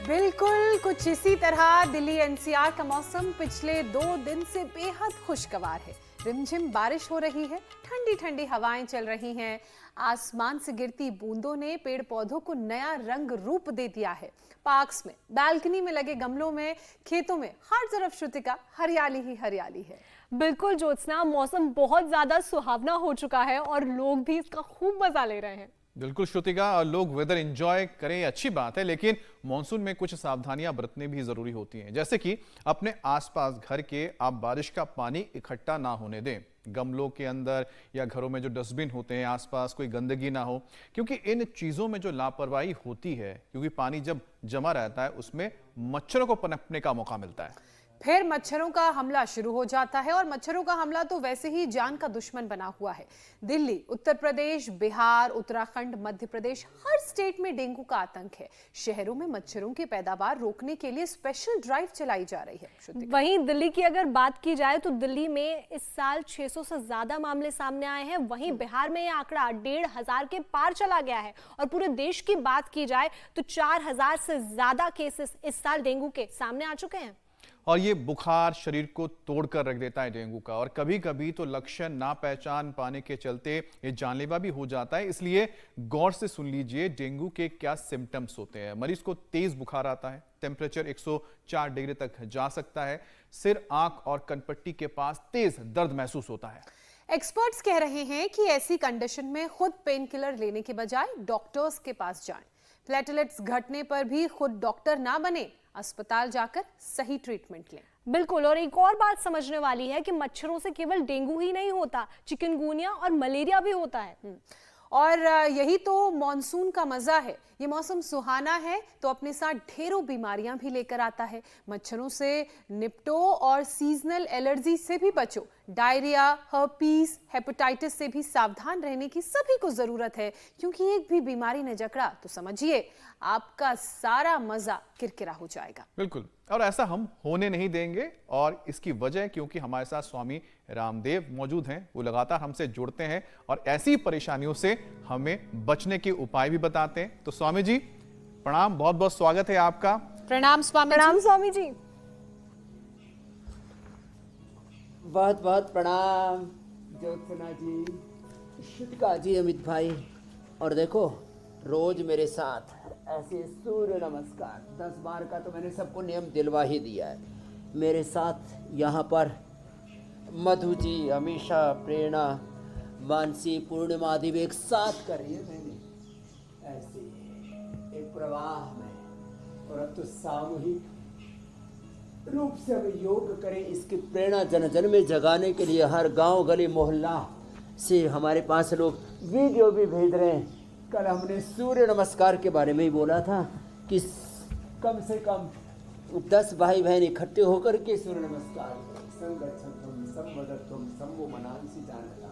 बिल्कुल कुछ इसी तरह दिल्ली एनसीआर का मौसम पिछले 2 दिन से बेहद खुशगवार है। रिमझिम बारिश हो रही है, ठंडी ठंडी हवाएं चल रही हैं। आसमान से गिरती बूंदों ने पेड़ पौधों को नया रंग रूप दे दिया है। पार्क्स में, बालकनी में लगे गमलों में, खेतों में हर तरफ श्रुतिका हरियाली ही हरियाली है। बिल्कुल ज्योत्सना, मौसम बहुत ज्यादा सुहावना हो चुका है और लोग भी इसका खूब मजा ले रहे हैं। बिल्कुल श्रुतिका, और लोग वेदर एंजॉय करें, अच्छी बात है, लेकिन मॉनसून में कुछ सावधानियां बरतने भी जरूरी होती हैं। जैसे कि अपने आसपास घर के आप बारिश का पानी इकट्ठा ना होने दें। गमलों के अंदर या घरों में जो डस्टबिन होते हैं आसपास कोई गंदगी ना हो, क्योंकि इन चीजों में जो लापरवाही होती है, क्योंकि पानी जब जमा रहता है उसमें मच्छरों को पनपने का मौका मिलता है। फिर मच्छरों का हमला शुरू हो जाता है और मच्छरों का हमला तो वैसे ही जान का दुश्मन बना हुआ है। दिल्ली, उत्तर प्रदेश, बिहार, उत्तराखंड, मध्य प्रदेश, हर स्टेट में डेंगू का आतंक है। शहरों में मच्छरों की पैदावार रोकने के लिए स्पेशल ड्राइव चलाई जा रही है। वहीं दिल्ली की अगर बात की जाए तो दिल्ली में इस साल 600 से ज्यादा मामले सामने आए हैं। वहीं बिहार में यह आंकड़ा 1500 के पार चला गया है और पूरे देश की बात की जाए तो 4000 से ज्यादा केसेस इस साल डेंगू के सामने आ चुके हैं। और ये बुखार शरीर को तोड़कर रख देता है डेंगू का, और कभी कभी तो लक्षण ना पहचान पाने के चलते ये जानलेवा भी हो जाता है। इसलिए गौर से सुन लीजिए डेंगू के क्या सिम्टम्स होते हैं। मरीज को तेज बुखार आता है, टेम्परेचर 104 डिग्री तक जा सकता है, सिर, आंख और कनपट्टी के पास तेज दर्द महसूस होता है। एक्सपर्ट्स कह रहे हैं कि ऐसी कंडीशन में खुद पेन किलर लेने के बजाय डॉक्टर्स के पास जाएं। प्लेटलेट्स घटने पर भी खुद डॉक्टर ना बने, अस्पताल जाकर सही ट्रीटमेंट लें। बिल्कुल, और एक और बात समझने वाली है कि मच्छरों से केवल डेंगू ही नहीं होता, चिकनगुनिया और मलेरिया भी होता है। और यही तो मॉनसून का मजा है। ये मौसम सुहाना है तो अपने साथ ढेरों बीमारियां भी लेकर आता है। मच्छरों से निपटो और सीजनल एलर्जी से भी बचो। डायरिया, हर्पीस, हेपेटाइटिस से भी सावधान रहने की सभी को जरूरत है, क्योंकि एक भी बीमारी ने जकड़ा तो समझिए आपका सारा मजा किरकिरा हो जाएगा। बिल्कुल, और ऐसा हम होने नहीं देंगे, और इसकी वजह क्योंकि हमारे साथ स्वामी रामदेव मौजूद हैं। वो लगातार हमसे जुड़ते हैं और ऐसी परेशानियों से हमें बचने के उपाय भी बताते हैं। तो स्वामी जी प्रणाम, बहुत बहुत स्वागत है आपका। प्रणाम स्वामी। प्रणाम स्वामी जी। बहुत बहुत प्रणाम ज्योत्सना जी, श्रुतिका जी, अमित भाई। और देखो, रोज मेरे साथ ऐसे सूर्य नमस्कार 10 बार का तो मैंने सबको नियम दिलवा ही दिया है। मेरे साथ यहाँ पर मधु जी, अमीषा, प्रेरणा, मानसी, पूर्णिमा आदि भी एक साथ कर रही है। मैंने ऐसे एक प्रवाह में, और अब तो सामूहिक रूप से हम योग करें, इसकी प्रेरणा जन जन में जगाने के लिए हर गांव, गली, मोहल्ला से हमारे पास लोग वीडियो भी भेज रहे हैं। कल हमने सूर्य नमस्कार के बारे में ही बोला था कि कम से कम 10 भाई बहन इकट्ठे होकर के सूर्य नमस्कार संगच्छन्तुम संवदन्तुम संवो मनांसि जानता,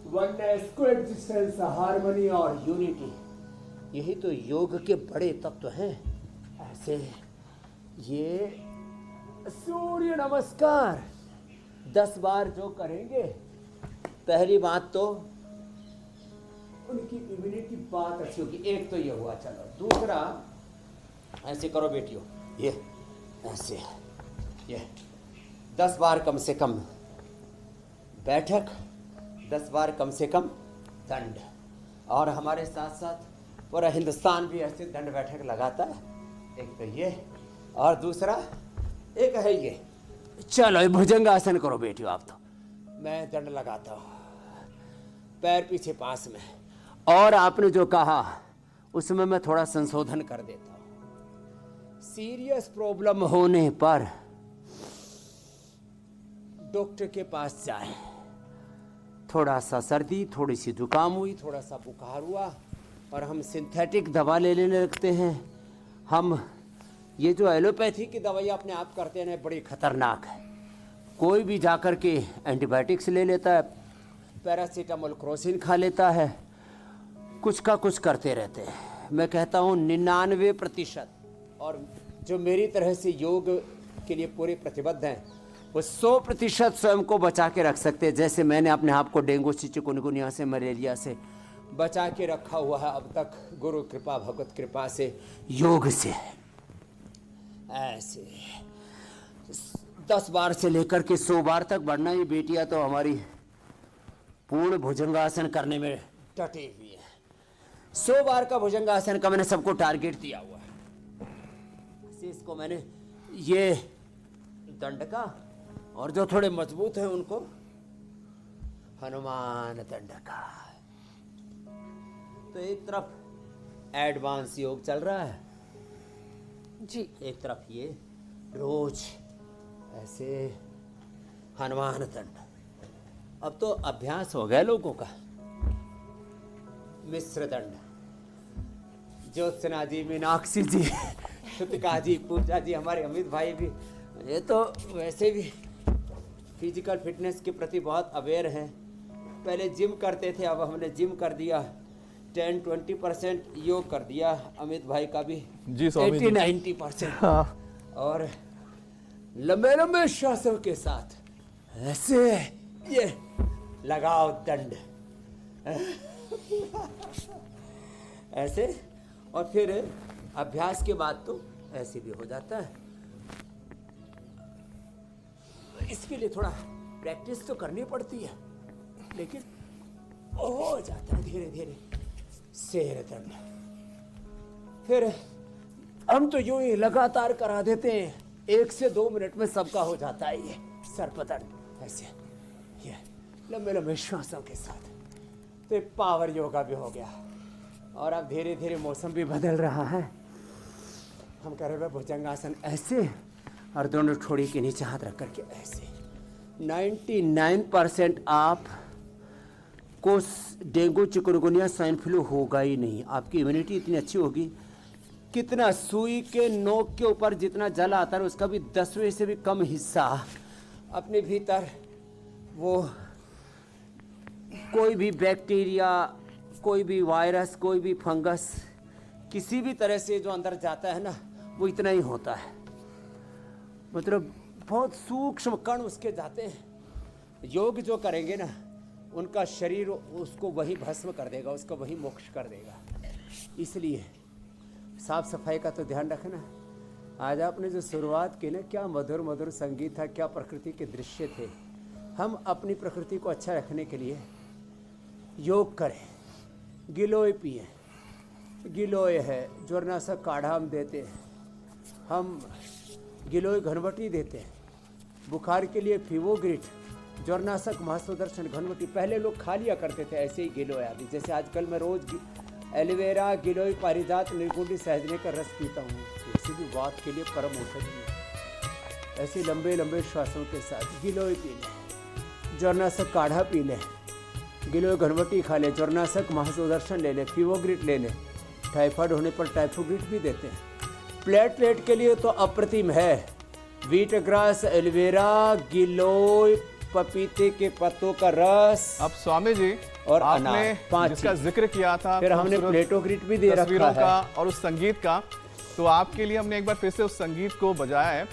वननेस, कोएग्जिस्टेंस, हार्मनी और यूनिटी, यही तो योग के बड़े तत्व हैं। ऐसे ये सूर्य नमस्कार 10 बार जो करेंगे, पहली बात तो उनकी इम्यूनिटी बात अच्छी होगी। एक तो ये हुआ। चलो दूसरा, ऐसे करो बेटियों, ये ऐसे, ये 10 बार कम से कम बैठक, 10 बार कम से कम दंड। और हमारे साथ साथ पूरा हिंदुस्तान भी ऐसे दंड बैठक लगाता है। एक तो ये, और दूसरा एक है ये। चलो भुजंगासन करो बेटियों आप। तो मैं दंड लगाता हूँ, पैर पीछे पास में। और आपने जो कहा उसमें मैं थोड़ा संशोधन कर देता हूं। सीरियस प्रॉब्लम होने पर डॉक्टर के पास जाएं। थोड़ा सा सर्दी, थोड़ी सी जुकाम हुई, थोड़ा सा बुखार हुआ, और हम सिंथेटिक दवा ले लेने लगते हैं। हम ये जो एलोपैथी की दवाई अपने आप करते हैं, बड़ी खतरनाक है। कोई भी जाकर के एंटीबायोटिक्स ले लेता है, पैरासीटामोल, क्रोसिन खा लेता है, कुछ का कुछ करते रहते हैं। मैं कहता हूँ 99%, और जो मेरी तरह से योग के लिए पूरे प्रतिबद्ध हैं, वो 100% स्वयं को बचा के रख सकते हैं। जैसे मैंने अपने आप को डेंगू से, चिकनगुनिया से, मलेरिया से बचा के रखा हुआ है अब तक, गुरु कृपा, भगवत कृपा से, योग से। ऐसे 10 बार से लेकर के 100 बार तक बढ़ना। ये बेटियां तो हमारी पूर्ण भुजंगासन करने में डटी हुई है। 100 बार का भुजंगासन का मैंने सबको टारगेट दिया हुआ है। इसको मैंने ये दंड का, और जो थोड़े मजबूत हैं उनको हनुमान दंड का। तो एक तरफ एडवांस योग चल रहा है जी, एक तरफ ये रोज ऐसे हनुमान दंड। अब तो अभ्यास हो गया लोगों का। मिश्र दंड, ज्योत्सना जी, मीनाक्षी जी, श्रुतिका जी, पूजा जी, हमारे अमित भाई भी, ये तो वैसे भी फिजिकल फिटनेस के प्रति बहुत अवेयर हैं। पहले जिम करते थे, अब हमने जिम कर दिया, 10-20% योग कर दिया। अमित भाई का भी जी, स्वामी जी। 80-90%। हाँ। और लंबे लंबे श्वासों के साथ ऐसे ये लगाओ दंड ऐसे, और फिर अभ्यास के बाद तो ऐसे भी हो जाता है। इसके लिए थोड़ा प्रैक्टिस तो करनी पड़ती है, लेकिन हो जाता है धीरे धीरे। शेर दंड, फिर हम तो यूं ही लगातार करा देते हैं, 1 से 2 मिनट में सबका हो जाता है। ये सर्पदंड ऐसे, ये लंबे लंबे श्वासों के साथ। तो एक पावर योगा भी हो गया। और अब धीरे धीरे मौसम भी बदल रहा है। हम कर रहे हैं भुजंगासन ऐसे, और दोनों ठोड़ी के नीचे हाथ रख करके ऐसे। 99% आप को डेंगू, चिकनगुनिया, स्वाइन फ्लू होगा ही नहीं। आपकी इम्यूनिटी इतनी अच्छी होगी। कितना सुई के नोक के ऊपर जितना जल आता है उसका भी 10वें से भी कम हिस्सा अपने भीतर, वो कोई भी बैक्टीरिया, कोई भी वायरस, कोई भी फंगस, किसी भी तरह से जो अंदर जाता है ना, वो इतना ही होता है। मतलब बहुत सूक्ष्म कण उसके जाते हैं। योग जो करेंगे ना, उनका शरीर उसको वही भस्म कर देगा, उसको वही मोक्ष कर देगा। इसलिए साफ सफाई का तो ध्यान रखना। आज आपने जो शुरुआत की ना, क्या मधुर मधुर संगीत था, क्या प्रकृति के दृश्य थे। हम अपनी प्रकृति को अच्छा रखने के लिए योग करें, गिलोय पिए। गिलोय है ज्वरनाशक काढ़ा हम देते हैं, हम गिलोय घनवटी देते हैं। बुखार के लिए फीवोग्रिट, ज्वरनाशक, महासुदर्शन, घनवटी। पहले लोग खा लिया करते थे ऐसे ही गिलोय आदि। जैसे आजकल मैं रोज एलोवेरा, गिलोय, पारिजात, निर्गुंडी, सहजने का रस पीता हूँ। इसी भी वात के लिए परम औषधि है। ऐसे लंबे लंबे श्वासों के साथ गिलोय पी लें, ज्वरनाशक काढ़ा पी लें, गिलोय घनवटी खा लें, ज्वरनाशक महासुदर्शन ले लें, फीवोग्रिट ले लें। टाइफाइड होने पर टाइफोग्रिट भी देते हैं। प्लेटलेट के लिए तो अप्रतिम है। व्हीट ग्रास, एलोवेरा, गिलोय, पपीते के पत्तों का रस। अब स्वामी जी, और आपने अनार, 5 जिसका जिक्र किया था, फिर हमने खूबसूरत प्लेटोग्रिट भी दे तस्वीरों रखा का है। और उस संगीत का, तो आपके लिए हमने एक बार फिर से उस संगीत को बजाया है,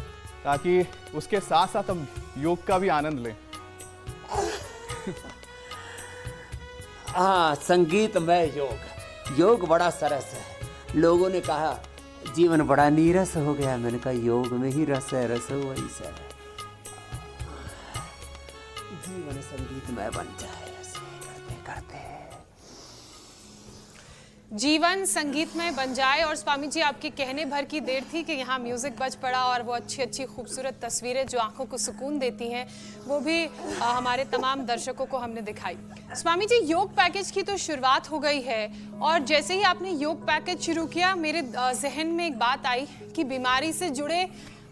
ताकि उसके साथ साथ हम योग का भी आनंद लें। हाँ, संगीतमय योग। योग बड़ा सरस है। लोगों ने कहा जीवन बड़ा नीरस हो गया। मैंने कहा योग में ही रस है, रस हो वही सर। जीवन संगीतमय बन जाए ऐसे करते करते। जीवन संगीतमय बन जाए। और स्वामी जी, आपके कहने भर की देर थी कि यहाँ म्यूजिक बज पड़ा और वो अच्छी अच्छी खूबसूरत तस्वीरें जो आंखों को सुकून देती हैं, वो भी हमारे तमाम दर्शकों को हमने दिखाई। स्वामी जी, योग पैकेज की तो शुरुआत हो गई है, और जैसे ही आपने योग पैकेज शुरू किया, मेरे जहन में एक बात आई कि बीमारी से जुड़े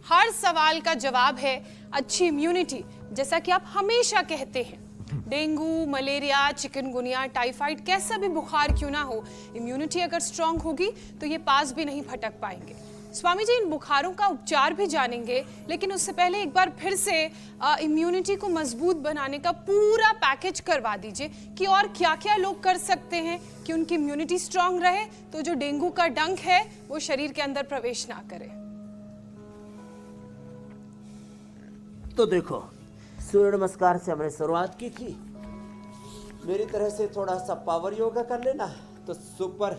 हर सवाल का जवाब है अच्छी इम्यूनिटी। जैसा कि आप हमेशा कहते हैं, डेंगू, मलेरिया, चिकनगुनिया, टाइफाइड, कैसा भी बुखार क्यों ना हो, इम्यूनिटी अगर स्ट्रांग होगी तो ये पास भी नहीं फटक पाएंगे। स्वामी जी, इन बुखारों का उपचार भी जानेंगे, लेकिन उससे पहले एक बार फिर से इम्यूनिटी को मजबूत बनाने का पूरा पैकेज करवा दीजिए कि और क्या क्या लोग कर सकते हैं कि उनकी इम्यूनिटी स्ट्रांग रहे, तो जो डेंगू का डंक है वो शरीर के अंदर प्रवेश ना करे। तो देखो, सूर्य नमस्कार से हमने शुरुआत की थी। मेरी तरह से थोड़ा सा पावर योगा कर लेना तो सुपर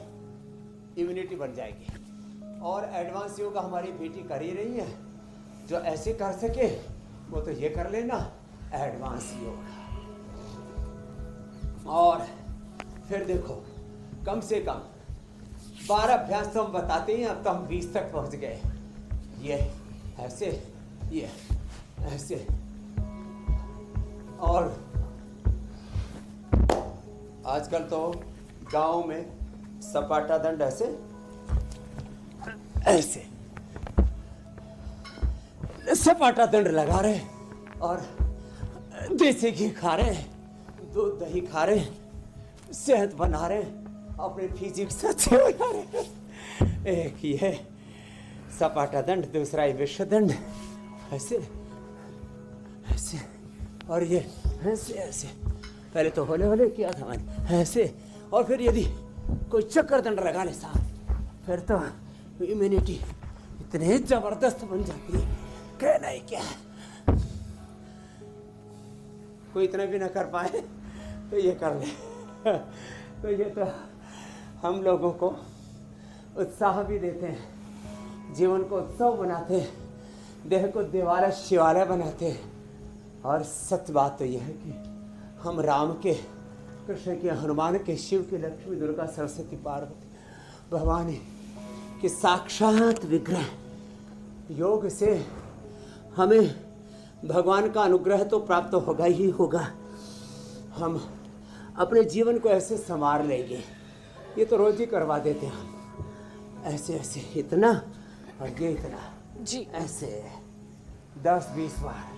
इम्यूनिटी बन जाएगी। और एडवांस योगा हमारी बेटी कर ही रही है। जो ऐसे कर सके वो तो ये कर लेना एडवांस योगा। और फिर देखो कम से कम 12 अभ्यास तो हम बताते हैं, अब तो हम 20 तक पहुंच गए। ये ऐसे, ये ऐसे, और आजकल तो गांव में सपाटा दंड ऐसे ऐसे सपाटा दंड लगा रहे और देसी घी खा रहे, दूध दही खा रहे, सेहत बना रहे, अपने फिजिक्स अच्छे बना रहे। एक ये सपाटा दंड, दूसरा ये विश्व दंड, ऐसे ऐसे, और ये ऐसे ऐसे। पहले तो होले होले किया था मैंने ऐसे, और फिर यदि कोई चक्कर दंड लगा ले साहब, फिर तो इम्यूनिटी इतने जबरदस्त बन जाती है, कहना ही क्या। कोई इतना भी ना कर पाए तो ये कर ले। तो ये तो हम लोगों को उत्साह भी देते हैं, जीवन को उत्सव बनाते हैं, देह को देवालय शिवालय बनाते हैं। और सत्य बात तो यह है कि हम राम के, कृष्ण के, हनुमान के, शिव के, लक्ष्मी, दुर्गा, सरस्वती, पार्वती, भवानी के साक्षात विग्रह। योग से हमें भगवान का अनुग्रह तो प्राप्त होगा ही होगा, हम अपने जीवन को ऐसे संवार लेंगे। ये तो रोज ही करवा देते हैं हम, ऐसे ऐसे इतना और ये इतना जी। ऐसे 10-20 बार।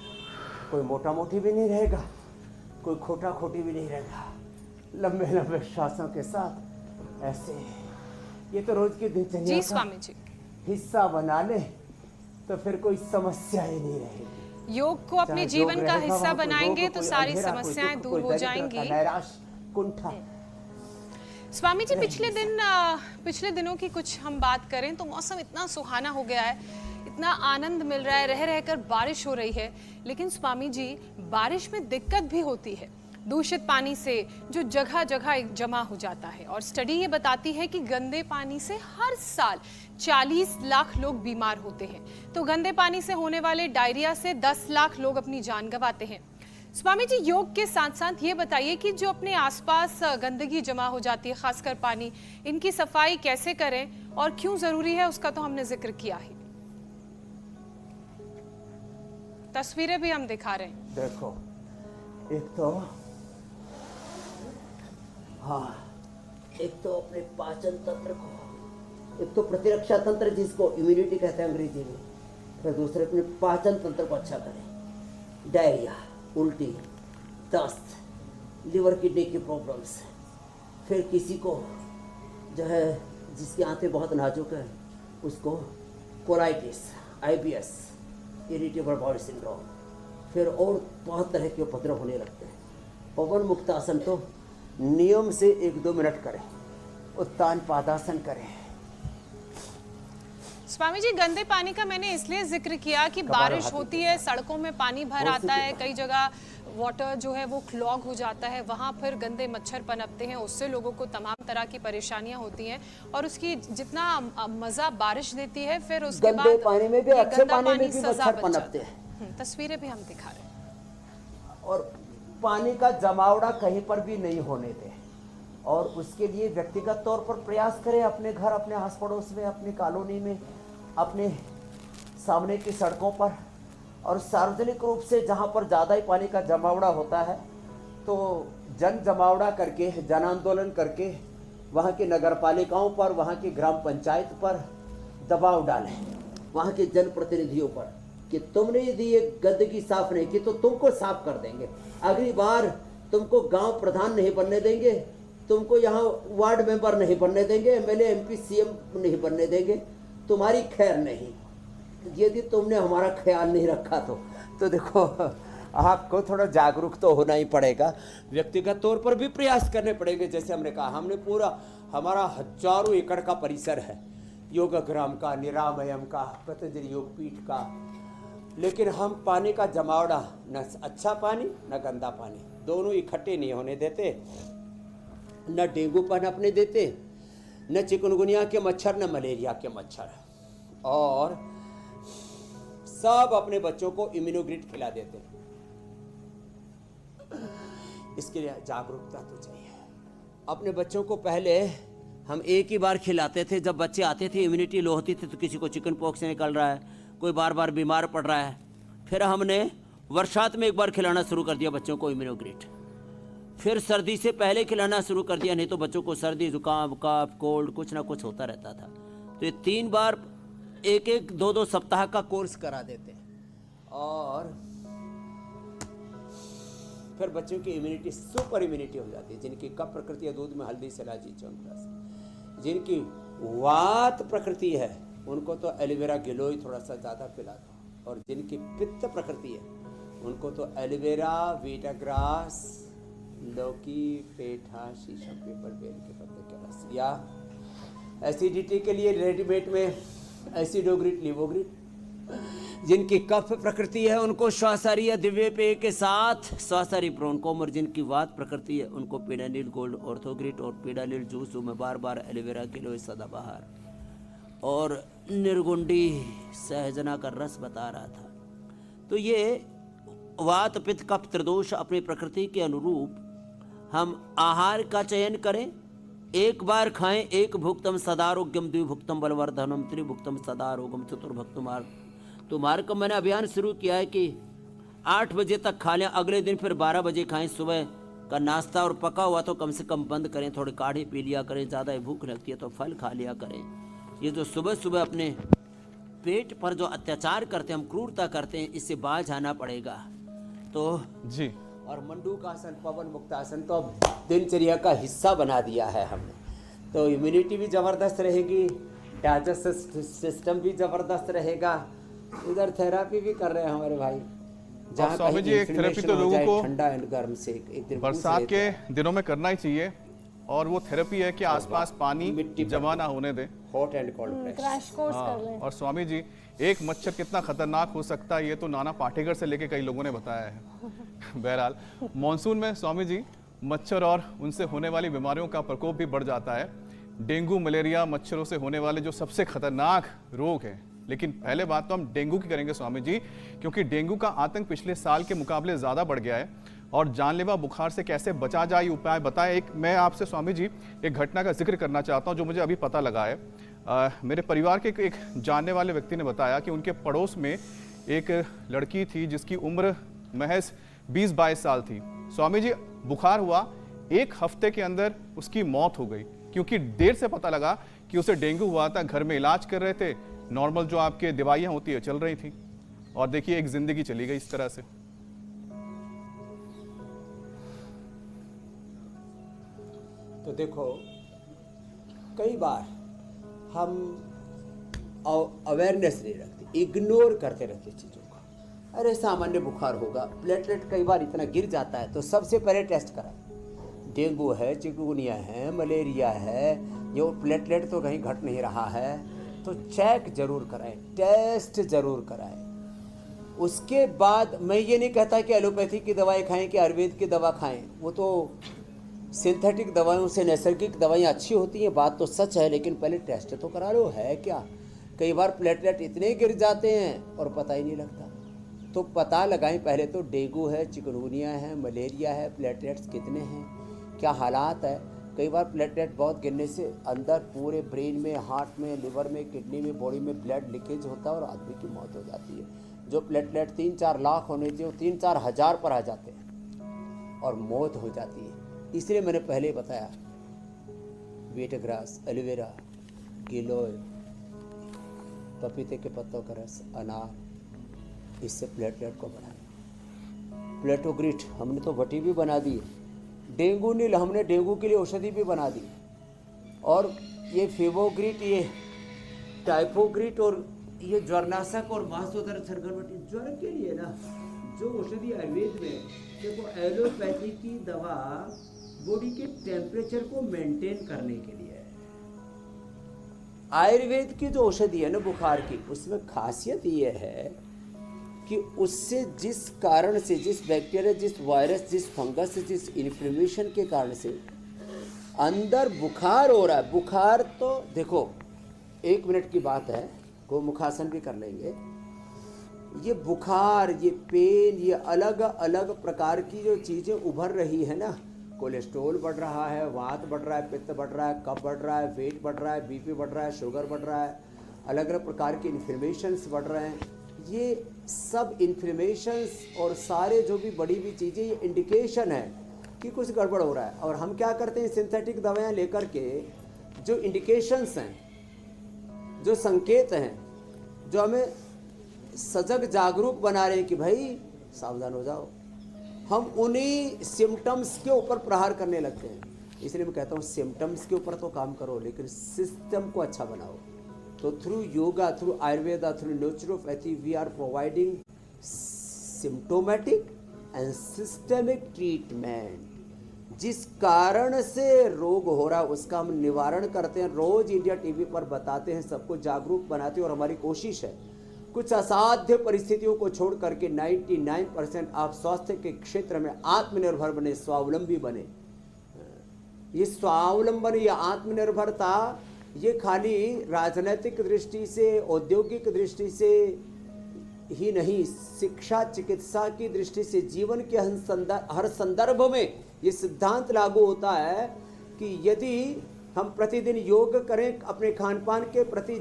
कोई मोटा मोटी भी नहीं रहेगा, कोई खोटा खोटी भी नहीं रहेगा, लंबे लंबे श्वासों के साथ ऐसे। ये तो रोज की दिनचर्या जी का स्वामी जी। हिस्सा बना ले तो फिर कोई समस्या ही नहीं रहेगी। योग को अपने चाहे जीवन योग का रहेगा, हिस्सा वहाँ कोई बनाएंगे रोग, तो कोई सारी अंधेरा, कोई समस्याएं दुख, दूर कोई हो दरिद्रता, जाएंगी। नैराश, कुंठा। स्वामी जी, पिछले दिनों की कुछ हम बात करें तो मौसम इतना सुहाना हो गया है, इतना आनंद मिल रहा है, रह रहकर बारिश हो रही है। लेकिन स्वामी जी, बारिश में दिक्कत भी होती है, दूषित पानी से जो जगह जगह जमा हो जाता है। और स्टडी ये बताती है कि गंदे पानी से हर साल 40 लाख लोग बीमार होते हैं। तो गंदे पानी से होने वाले डायरिया से 10 लाख लोग अपनी जान गंवाते हैं। स्वामी जी, योग के साथ साथ ये बताइए कि जो अपने आसपास गंदगी जमा हो जाती है, खासकर पानी, इनकी सफाई कैसे करें और क्यों जरूरी है, उसका तो हमने जिक्र किया ही। तस्वीरें भी हम दिखा रहे हैं। देखो, एक तो एक तो अपने पाचन तंत्र को, एक तो प्रतिरक्षा तंत्र जिसको इम्यूनिटी कहते हैं अंग्रेजी में, फिर दूसरे अपने पाचन तंत्र को अच्छा करें। डायरिया, उल्टी, दस्त, लिवर किडनी की प्रॉब्लम्स, फिर किसी को जो है जिसकी आंतें बहुत नाजुक है उसको colitis, IBS, irritable bowel syndrome, फिर और बहुत तरह के उपद्रव होने लगते हैं। पवन मुक्तासन तो नियम से 1-2 मिनट करें, उत्तान पादासन करें। स्वामी जी, गंदे पानी का मैंने इसलिए जिक्र किया कि बारिश होती है, सड़कों में पानी भर आता है, कई जगह वाटर जो है वो क्लॉग हो जाता है, वहाँ फिर गंदे मच्छर पनपते हैं, उससे लोगों को तमाम तरह की परेशानियां होती हैं। और उसकी जितना मजा बारिश देती है, फिर उसके बाद गंदे पानी में भी, ये अच्छे गंदा पानी में भी सजा मच्छर बन जाता पनपते है। हैं। तस्वीरें भी हम दिखा रहे हैं। और पानी का जमावड़ा कहीं पर भी नहीं होने दें, और उसके लिए व्यक्तिगत तौर पर प्रयास करें, अपने घर, अपने आस पड़ोस में, अपनी कॉलोनी में, अपने सामने की सड़कों पर, और सार्वजनिक रूप से जहाँ पर ज़्यादा ही पानी का जमावड़ा होता है तो जन जमावड़ा करके, जन आंदोलन करके वहाँ की नगर पालिकाओं पर, वहाँ की ग्राम पंचायत पर दबाव डालें, वहाँ के जनप्रतिनिधियों पर, कि तुमने यदि ये गंदगी साफ नहीं की तो तुमको साफ कर देंगे, अगली बार तुमको गांव प्रधान नहीं बनने देंगे, तुमको यहाँ वार्ड मेंबर नहीं बनने देंगे, MLA MP CM नहीं बनने देंगे, तुम्हारी खैर नहीं, यदि तुमने हमारा ख्याल नहीं रखा तो देखो आपको थोड़ा जागरूक तो होना ही पड़ेगा, व्यक्तिगत तौर पर भी प्रयास करने पड़ेंगे। जैसे हमने कहा, हमने पूरा हमारा हजारों एकड़ का परिसर है योगग्राम का, निरामयम का, पतंजलि योग पीठ का, लेकिन हम पानी का जमावड़ा, न अच्छा पानी न गंदा पानी, दोनों इकट्ठे नहीं होने देते, न डेंगू पनपने देते, न चिकनगुनिया के मच्छर, न मलेरिया के मच्छर। और सब अपने बच्चों को इम्यूनोग्रिड खिला देते हैं। इसके लिए जागरूकता तो चाहिए। अपने बच्चों को पहले हम एक ही बार खिलाते थे, जब बच्चे आते थे इम्यूनिटी लो होती थी तो किसी को चिकन पॉक्स से निकल रहा है, कोई बार बार बीमार पड़ रहा है। फिर हमने वर्षात में एक बार खिलाना शुरू कर दिया बच्चों को इम्यूनोग्रिड। फिर सर्दी से पहले खिलाना शुरू कर दिया, नहीं तो बच्चों को सर्दी जुकाम कफ कोल्ड कुछ ना कुछ होता रहता था। तो ये 3 बार 1-1 2-2 सप्ताह का कोर्स करा देते हैं और फिर बच्चों की इम्यूनिटी सुपर इम्यूनिटी हो जाती है। जिनकी कफ प्रकृति है दूध में हल्दी सलाजी च्यवनप्राश, जिनकी वात प्रकृति है उनको तो एलोवेरा गिलोय थोड़ा सा ज़्यादा पिला दो, और जिनकी पित्त प्रकृति है उनको तो एलोवेरा वीटाग्रास लौकी पेठा शीशम पीपल बेल के पत्ते का रस, या एसिडिटी के लिए रेडीमेड में एसिडोग्रिड लिवोग्रिड। जिनकी कफ प्रकृति है उनको श्वासारी या दिव्य पेय के साथ श्वासारी ब्रोंकोम, और जिनकी वात प्रकृति है उनको पीडानिल गोल्ड ऑर्थोग्रिड और पीडानिल जूस में बार बार एलोवेरा किलो सदाबहार और निर्गुंडी सहजना का रस बता रहा था। तो ये वात पित्त कफ त्रिदोष अपनी प्रकृति के अनुरूप हम आहार का चयन करें। एक बार खाएं, एक भुक्तम सदारोग्यम, द्विभुक्तम बलवर्धनम, त्रिभुक्तम सदारोगम, चतुर्भुक्तम तो मार्ग का मैंने अभियान शुरू किया है कि 8 बजे तक खा लें, अगले दिन फिर 12 बजे खाएं। सुबह का नाश्ता और पका हुआ तो कम से कम बंद करें, थोड़े काढ़े पी लिया करें, ज़्यादा भूख लगती है तो फल खा लिया करें। ये जो सुबह सुबह अपने पेट पर जो अत्याचार करते हैं, हम क्रूरता करते हैं, इससे बाज आना पड़ेगा। तो जी, और मंडूकासन पवन मुक्तासन तो अब दिनचर्या का हिस्सा बना दिया है हमने। तो इम्यूनिटी भी ज़बरदस्त रहेगी, डाइजेस्टिव सिस्टम भी ज़बरदस्त रहेगा। इधर थेरापी भी कर रहे हैं हमारे भाई, जहाँ स्वामी जी एक थेरेपी तो लोगों को ठंडा एंड गर्म से एक दिन बरसात के दिनों में करना ही चाहिए, और वो थेरेपी है कि आसपास पानी जमा ना होने दें, hot and cold press. Crash course कर लें। और स्वामी जी एक मच्छर कितना खतरनाक हो सकता है ये तो नाना पाटेकर से लेके कई लोगों ने बताया है। बहरहाल मॉनसून में स्वामी जी मच्छर और उनसे होने वाली बीमारियों का प्रकोप भी बढ़ जाता है। डेंगू मलेरिया मच्छरों से होने वाले जो सबसे खतरनाक रोग है। लेकिन पहले बात तो हम डेंगू की करेंगे स्वामी जी, क्योंकि डेंगू का आतंक पिछले साल के मुकाबले ज़्यादा बढ़ गया है। और जानलेवा बुखार से कैसे बचा जाए उपाय बताएं। एक मैं आपसे स्वामी जी एक घटना का जिक्र करना चाहता हूं जो मुझे अभी पता लगा है। मेरे परिवार के एक जानने वाले व्यक्ति ने बताया कि उनके पड़ोस में एक लड़की थी जिसकी उम्र महज 20-22 साल थी। स्वामी जी बुखार हुआ, 1 हफ्ते के अंदर उसकी मौत हो गई, क्योंकि देर से पता लगा कि उसे डेंगू हुआ था। घर में इलाज कर रहे थे, नॉर्मल जो आपके दवाइयाँ होती है चल रही थी, और देखिए एक जिंदगी चली गई इस तरह से। तो देखो कई बार हम अवेयरनेस नहीं रखते, इग्नोर करते रहते चीज़ों को। अरे सामान्य बुखार होगा, प्लेटलेट कई बार इतना गिर जाता है तो सबसे पहले टेस्ट कराएं। डेंगू है, चिकनगुनिया है, मलेरिया है, ये प्लेटलेट तो कहीं घट नहीं रहा है तो चेक जरूर कराएं, टेस्ट जरूर कराएं। उसके बाद मैं ये नहीं कहता कि एलोपैथी की दवाई खाएं कि आयुर्वेद की दवा खाएं, वो तो सिंथेटिक दवाइयों से नैसर्गिक दवाइयाँ अच्छी होती हैं, बात तो सच है, लेकिन पहले टेस्ट तो करा लो है क्या। कई बार प्लेटलेट इतने गिर जाते हैं और पता ही नहीं लगता। तो पता लगाएं पहले तो डेंगू है, चिकनगुनिया है, मलेरिया है, प्लेटलेट्स कितने हैं, क्या हालात है। कई बार प्लेटलेट बहुत गिरने से अंदर पूरे ब्रेन में, हार्ट में, लिवर में, किडनी में, बॉडी में ब्लड लीकेज होता है और आदमी की मौत हो जाती है। जो प्लेटलेट 3-4 लाख होने चाहिए 3-4 हज़ार पर आ जाते हैं और मौत हो जाती है। इसलिए मैंने पहले बताया वीटाग्रास, एलोवेरा, गिलोय, पपीते के पत्तों का रस, अनार, इससे प्लेटलेट को बढ़ाएं। प्लेटोग्रिड हमने तो वटी भी बना दी, डेंगू नील हमने डेंगू के लिए औषधि भी बना दी, और ये फेवोग्रिड, ये टाइफोग्रिड और ये ज्वरनाशक और मांसोदर सरगरवटी ज्वर के लिए ना जो औषधि आयुर्वेद में, देखो एलोपैथी की दवा बॉडी के टेम्परेचर को मेंटेन करने के लिए है। आयुर्वेद की जो औषधि है ना बुखार की, उसमें खासियत ये है कि उससे जिस कारण से, जिस बैक्टीरिया, जिस वायरस, जिस फंगस से, जिस इन्फ्लेमेशन के कारण से अंदर बुखार हो रहा है, बुखार तो देखो 1 मिनट की बात है, गोमुखासन भी कर लेंगे। ये बुखार, ये पेन, ये अलग अलग प्रकार की जो चीज़ें उभर रही है ना, कोलेस्ट्रॉल बढ़ रहा है, वात बढ़ रहा है, पित्त बढ़ रहा है, कफ बढ़ रहा है, वेट बढ़ रहा है, बीपी बढ़ रहा है, शुगर बढ़ रहा है, अलग अलग प्रकार के इन्फ्लेमेशंस बढ़ रहे हैं। ये सब इन्फ्लेमेशंस और सारे जो भी बड़ी हुई चीज़ें, ये इंडिकेशन है कि कुछ गड़बड़ हो रहा है। और हम क्या करते हैं, सिंथेटिक दवाएं लेकर के जो इंडिकेशंस हैं, जो संकेत हैं, जो हमें सजग जागरूक बना रहे हैं कि भाई सावधान हो जाओ, हम उन्हीं सिम्टम्स के ऊपर प्रहार करने लगते हैं। इसलिए मैं कहता हूँ सिम्टम्स के ऊपर तो काम करो, लेकिन सिस्टम को अच्छा बनाओ। तो through yoga, through Ayurveda, through naturopathy we are providing symptomatic and systemic treatment. जिस कारण से रोग हो रहा है उसका हम निवारण करते हैं, रोज इंडिया टीवी पर बताते हैं, सबको जागरूक बनाते हैं। और हमारी कोशिश है कुछ असाध्य परिस्थितियों को छोड़ करके 99% आप स्वास्थ्य के क्षेत्र में आत्मनिर्भर बने, स्वावलंबी बने। ये स्वावलंबन, ये आत्मनिर्भरता, ये खाली राजनीतिक दृष्टि से, औद्योगिक दृष्टि से ही नहीं, शिक्षा चिकित्सा की दृष्टि से, जीवन के हर संदर्भ में ये सिद्धांत लागू होता है कि यदि हम प्रतिदिन योग करें, अपने खान पान के प्रति,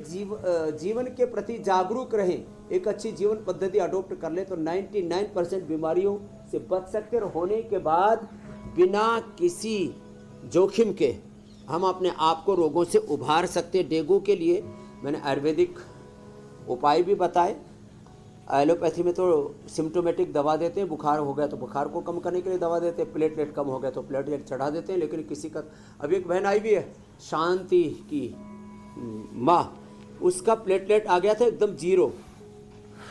जीवन के प्रति जागरूक रहें, एक अच्छी जीवन पद्धति अडोप्ट कर लें, तो 99% बीमारियों से बच सकते हैं। और होने के बाद बिना किसी जोखिम के हम अपने आप को रोगों से उभार सकते हैं। डेंगू के लिए मैंने आयुर्वेदिक उपाय भी बताए। एलोपैथी में तो सिम्टोमेटिक दवा देते हैं, बुखार हो गया तो बुखार को कम करने के लिए दवा देते हैं, प्लेटलेट कम हो गया तो प्लेटलेट चढ़ा देते हैं। लेकिन किसी का, अभी एक बहन आई भी है शांति की माँ, उसका प्लेटलेट आ गया था एकदम 0,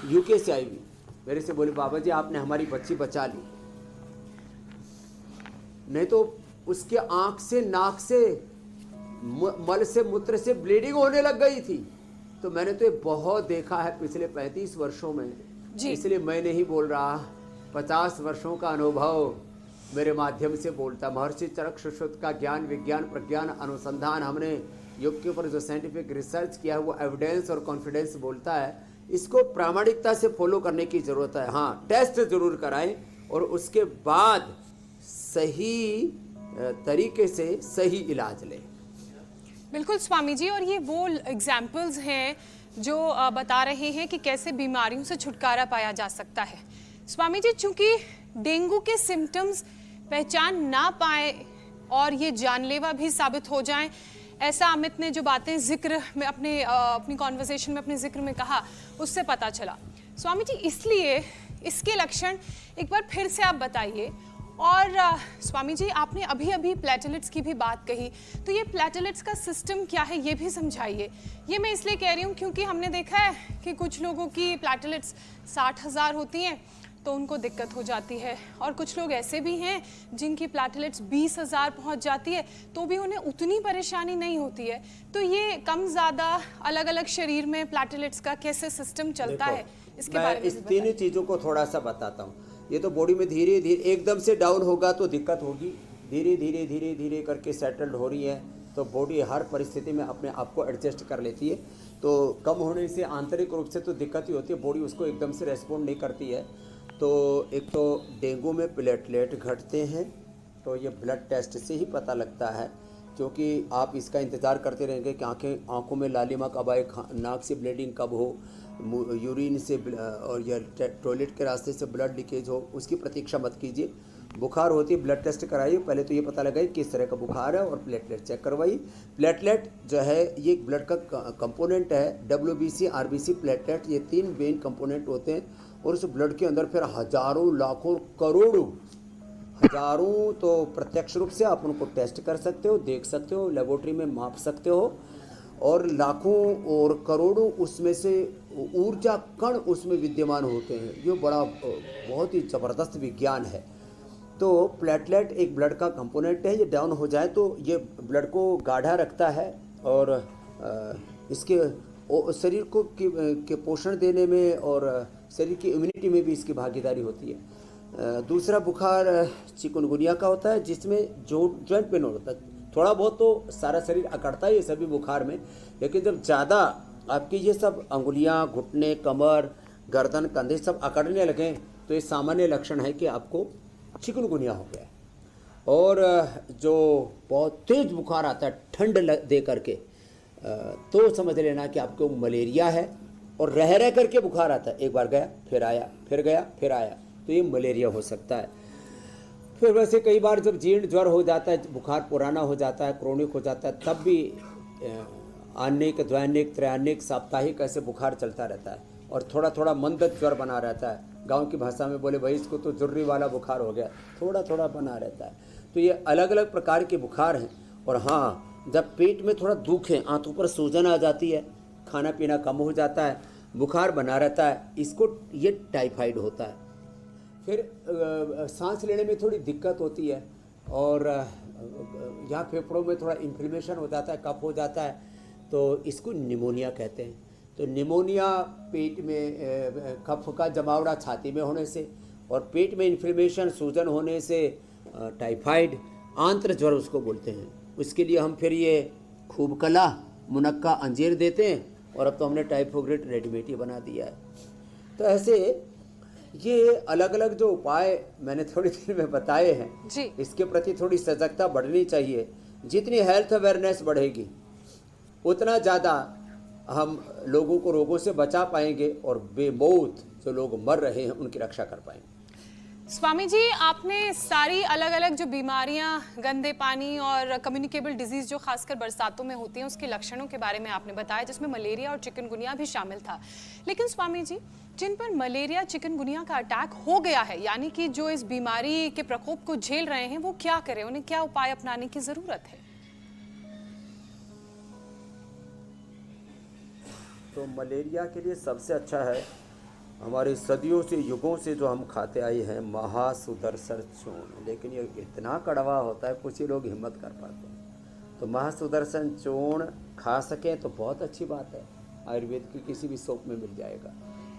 यूके से आई हुई, मेरे से बोली बाबा जी आपने हमारी बच्ची बचा ली, नहीं तो उसके आँख से, नाक से, मल से, मूत्र से ब्लीडिंग होने लग गई थी। तो मैंने तो ये बहुत देखा है पिछले 35 वर्षों में, इसलिए मैं नहीं बोल रहा, 50 वर्षों का अनुभव मेरे माध्यम से बोलता। महर्षि चरक सुश्रुत का ज्ञान, विज्ञान, प्रज्ञान, अनुसंधान, हमने योग के ऊपर जो साइंटिफिक रिसर्च किया है वो एविडेंस और कॉन्फिडेंस बोलता है। इसको प्रामाणिकता से फॉलो करने की ज़रूरत है। हाँ, टेस्ट जरूर कराएं और उसके बाद सही तरीके से सही इलाज लें। बिल्कुल स्वामी जी, और ये वो एग्जाम्पल्स हैं जो बता रहे हैं कि कैसे बीमारियों से छुटकारा पाया जा सकता है। स्वामी जी, चूंकि डेंगू के सिम्टम्स पहचान ना पाए और ये जानलेवा भी साबित हो जाएं, ऐसा अमित ने जो बातें जिक्र में अपनी कॉन्वर्सेशन में अपने जिक्र में कहा, उससे पता चला। स्वामी जी, इसलिए इसके लक्षण एक बार फिर से आप बताइए। और स्वामी जी, आपने अभी अभी प्लेटलेट्स की भी बात कही, तो ये प्लेटलेट्स का सिस्टम क्या है ये भी समझाइए। ये मैं इसलिए कह रही हूँ क्योंकि हमने देखा है कि कुछ लोगों की प्लेटलेट्स 60,000 होती हैं तो उनको दिक्कत हो जाती है, और कुछ लोग ऐसे भी हैं जिनकी प्लेटलेट्स 20,000 पहुँच जाती है तो भी उन्हें उतनी परेशानी नहीं होती है। तो ये कम ज़्यादा अलग अलग शरीर में प्लेटलेट्स का कैसे सिस्टम चलता है, इसके बारे में इस तीनों चीज़ों को थोड़ा सा बताता हूँ। ये तो बॉडी में धीरे धीरे एकदम से डाउन होगा तो दिक्कत होगी, धीरे धीरे धीरे धीरे करके सेटल्ड हो रही है तो बॉडी हर परिस्थिति में अपने आप को एडजस्ट कर लेती है। तो कम होने से आंतरिक रूप से तो दिक्कत ही होती है, बॉडी उसको एकदम से रेस्पॉन्ड नहीं करती है। तो एक तो डेंगू में प्लेटलेट घटते हैं, तो ये ब्लड टेस्ट से ही पता लगता है, क्योंकि आप इसका इंतज़ार करते रहेंगे कि आँखों में लालिमा कब आए, नाक से ब्लीडिंग कब हो, यूरिन से और या टॉयलेट के रास्ते से ब्लड लीकेज हो, उसकी प्रतीक्षा मत कीजिए। बुखार होती है ब्लड टेस्ट कराइए, पहले तो ये पता लगाइए किस तरह का बुखार है और प्लेटलेट चेक करवाइए। प्लेटलेट जो है ये ब्लड का कंपोनेंट है, WBC, RBC, प्लेटलेट, ये 3 मेन कंपोनेंट होते हैं। और उस ब्लड के अंदर फिर हजारों, लाखों, करोड़ों, हजारों तो प्रत्यक्ष रूप से आप उनको टेस्ट कर सकते हो, देख सकते हो, लेबोरेटरी में माप सकते हो, और लाखों और करोड़ों उसमें से ऊर्जा कण उसमें विद्यमान होते हैं। ये बहुत ही ज़बरदस्त विज्ञान है। तो प्लेटलेट एक ब्लड का कंपोनेंट है, ये डाउन हो जाए तो ये ब्लड को गाढ़ा रखता है और इसके शरीर को के पोषण देने में और शरीर की इम्यूनिटी में भी इसकी भागीदारी होती है। दूसरा बुखार चिकनगुनिया का होता है, जिसमें जॉइंट पेन होता है। थोड़ा बहुत तो सारा शरीर अकड़ता है ये सभी बुखार में, लेकिन जब ज़्यादा आपकी ये सब अंगुलियां, घुटने, कमर, गर्दन, कंधे सब अकड़ने लगें तो ये सामान्य लक्षण है कि आपको चिकनगुनिया हो गया है। और जो बहुत तेज बुखार आता है ठंड दे करके, तो समझ लेना कि आपको मलेरिया है। और रह रह करके बुखार आता है, एक बार गया फिर आया, फिर गया फिर आया, तो ये मलेरिया हो सकता है। फिर वैसे कई बार जब जीर्ण ज्वर हो जाता है, बुखार पुराना हो जाता है, क्रोनिक हो जाता है, तब भी आनिक, द्वैनिक, त्रैनिक, साप्ताहिक ऐसे बुखार चलता रहता है और थोड़ा थोड़ा मंद ज्वर बना रहता है। गांव की भाषा में बोले भाई इसको तो जुर्री वाला बुखार हो गया, थोड़ा थोड़ा बना रहता है। तो ये अलग अलग प्रकार के बुखार हैं। और हाँ, जब पेट में थोड़ा दुख है, आंतों पर सूजन आ जाती है, खाना पीना कम हो जाता है, बुखार बना रहता है, इसको ये टाइफाइड होता है। फिर सांस लेने में थोड़ी दिक्कत होती है और यहाँ फेफड़ों में थोड़ा इन्फ्लेमेशन हो जाता है, कफ हो जाता है, तो इसको निमोनिया कहते हैं। तो निमोनिया पेट में कफ का जमावड़ा छाती में होने से और पेट में इन्फ्लेमेशन, सूजन होने से टाइफाइड, आंत्र ज्वर उसको बोलते हैं। उसके लिए हम फिर ये खूब कला, मुनक्का, अंजीर देते हैं और अब तो हमने टाइफोग्रेट रेडीमेड ही बना दिया है। तो ऐसे ये अलग अलग जो उपाय मैंने थोड़ी देर में बताए हैं जी। इसके प्रति थोड़ी सजगता बढ़नी चाहिए। जितनी हेल्थ अवेयरनेस बढ़ेगी उतना ज़्यादा हम लोगों को रोगों से बचा पाएंगे और बेमौत जो लोग मर रहे हैं उनकी रक्षा कर पाएंगे। स्वामी जी, आपने सारी अलग अलग जो बीमारियां, गंदे पानी और कम्युनिकेबल डिजीज जो खासकर बरसातों में होती हैं, उसके लक्षणों के बारे में आपने बताया, जिसमें मलेरिया और चिकनगुनिया भी शामिल था। लेकिन स्वामी जी, जिन पर मलेरिया, चिकनगुनिया का अटैक हो गया है, यानी कि जो इस बीमारी के प्रकोप को झेल रहे हैं, वो क्या करें? उन्हें क्या उपाय अपनाने की जरूरत है? तो मलेरिया के लिए सबसे अच्छा है हमारे सदियों से, युगों से जो हम खाते आए हैं, महासुदर्शन चूर्ण। लेकिन ये इतना कड़वा होता है, कुछ ही लोग हिम्मत कर पाते हैं। तो महासुदर्शन चूर्ण खा सकें तो बहुत अच्छी बात है, आयुर्वेद की किसी भी शॉप में मिल जाएगा।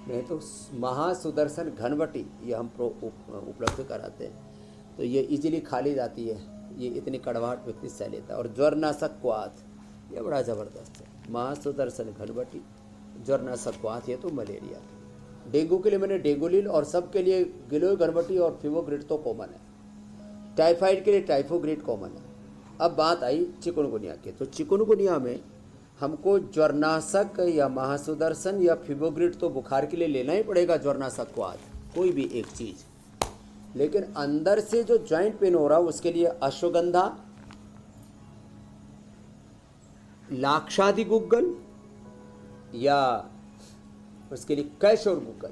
नहीं तो महासुदर्शन घनवटी ये हम उपलब्ध कराते हैं, तो ये इजीली खा ली जाती है। ये इतनी कड़वाहट व्यक्ति सह लेता है। और ज्वरनाशक क्वाथ ये बड़ा ज़बरदस्त है, महासुदर्शन घनवटी, ज्वरनाशक क्वाथ, ये तो मलेरिया। डेंगू के लिए मैंने डेंगुलिन, और सबके लिए गिलोय घनवटी और फिवोग्रिड तो कॉमन है। टाइफाइड के लिए टाइफोग्रिड कॉमन है। अब बात आई चिकनगुनिया की, तो चिकनगुनिया में हमको ज्वरनाशक या महासुदर्शन या फिवोग्रिड तो बुखार के लिए लेना ही पड़ेगा, ज्वरनाशक क्वाथ, कोई भी एक चीज़। लेकिन अंदर से जो जॉइंट पेन हो रहा है उसके लिए अश्वगंधा, लाक्षादि गुग्गल या उसके लिए कैशोर गुग्गल,